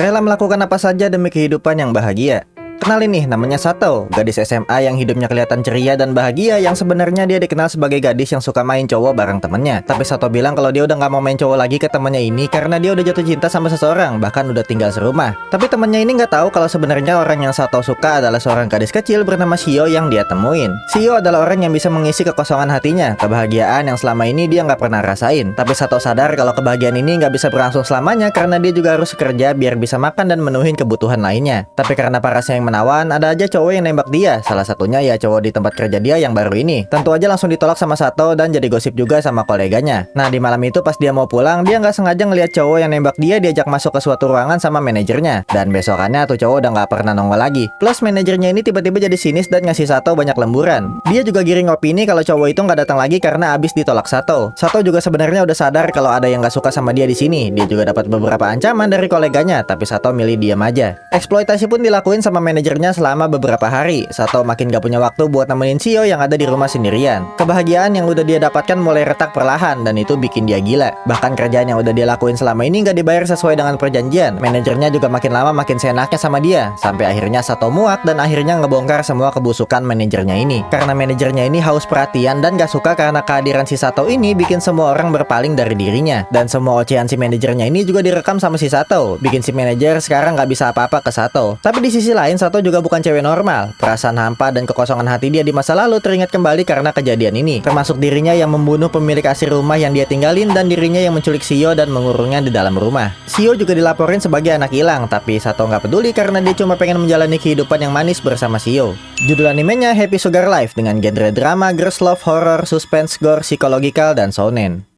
rela melakukan apa saja demi kehidupan yang bahagia. Kenalin nih, namanya Sato, gadis SMA yang hidupnya kelihatan ceria dan bahagia, yang sebenarnya dia dikenal sebagai gadis yang suka main cowok bareng temennya. Tapi Sato bilang kalau dia udah gak mau main cowok lagi ke temennya ini karena dia udah jatuh cinta sama seseorang, bahkan udah tinggal serumah. Tapi temennya ini gak tahu kalau sebenarnya orang yang Sato suka adalah seorang gadis kecil bernama Shio yang dia temuin. Shio adalah orang yang bisa mengisi kekosongan hatinya, kebahagiaan yang selama ini dia gak pernah rasain. Tapi Sato sadar kalau kebahagiaan ini gak bisa berlangsung selamanya karena dia juga harus kerja biar bisa makan dan menuhin kebutuhan lainnya. Tapi karena parasnya yang menawan, ada aja cowok yang nembak dia. Salah satunya ya cowok di tempat kerja dia yang baru ini. Tentu aja langsung ditolak sama Sato dan jadi gosip juga sama koleganya. Nah, di malam itu pas dia mau pulang, dia nggak sengaja ngeliat cowok yang nembak dia diajak masuk ke suatu ruangan sama manajernya. Dan besokannya tuh cowok udah nggak pernah nongol lagi. Plus manajernya ini tiba-tiba jadi sinis dan ngasih Sato banyak lemburan. Dia juga giring opini kalau cowok itu nggak datang lagi karena abis ditolak Sato. Sato juga sebenarnya udah sadar kalau ada yang nggak suka sama dia di sini. Dia juga dapat beberapa ancaman dari koleganya, tapi Sato milih diam aja. Eksploitasi pun dilakuin sama manajernya selama beberapa hari. Sato makin gak punya waktu buat nemenin Shio yang ada di rumah sendirian. Kebahagiaan yang udah dia dapatkan mulai retak perlahan dan itu bikin dia gila. Bahkan kerjaan yang udah dia lakuin selama ini gak dibayar sesuai dengan perjanjian. Manajernya juga makin lama makin seenaknya sama dia. Sampai akhirnya Sato muak dan akhirnya ngebongkar semua kebusukan manajernya ini. Karena manajernya ini haus perhatian dan gak suka karena kehadiran si Sato ini bikin semua orang berpaling dari dirinya. Dan semua ocehan si manajernya ini juga direkam sama si Sato, bikin si manajer sekarang gak bisa apa-apa ke Sato. Tapi di sisi lain Sato juga bukan cewek normal. Perasaan hampa dan kekosongan hati dia di masa lalu teringat kembali karena kejadian ini. Termasuk dirinya yang membunuh pemilik asli rumah yang dia tinggalin dan dirinya yang menculik Shio dan mengurungnya di dalam rumah. Shio juga dilaporin sebagai anak hilang, tapi Sato nggak peduli karena dia cuma pengen menjalani kehidupan yang manis bersama Shio. Judul animenya Happy Sugar Life dengan genre drama, girls love, horror, suspense, gore, psychological, dan shounen.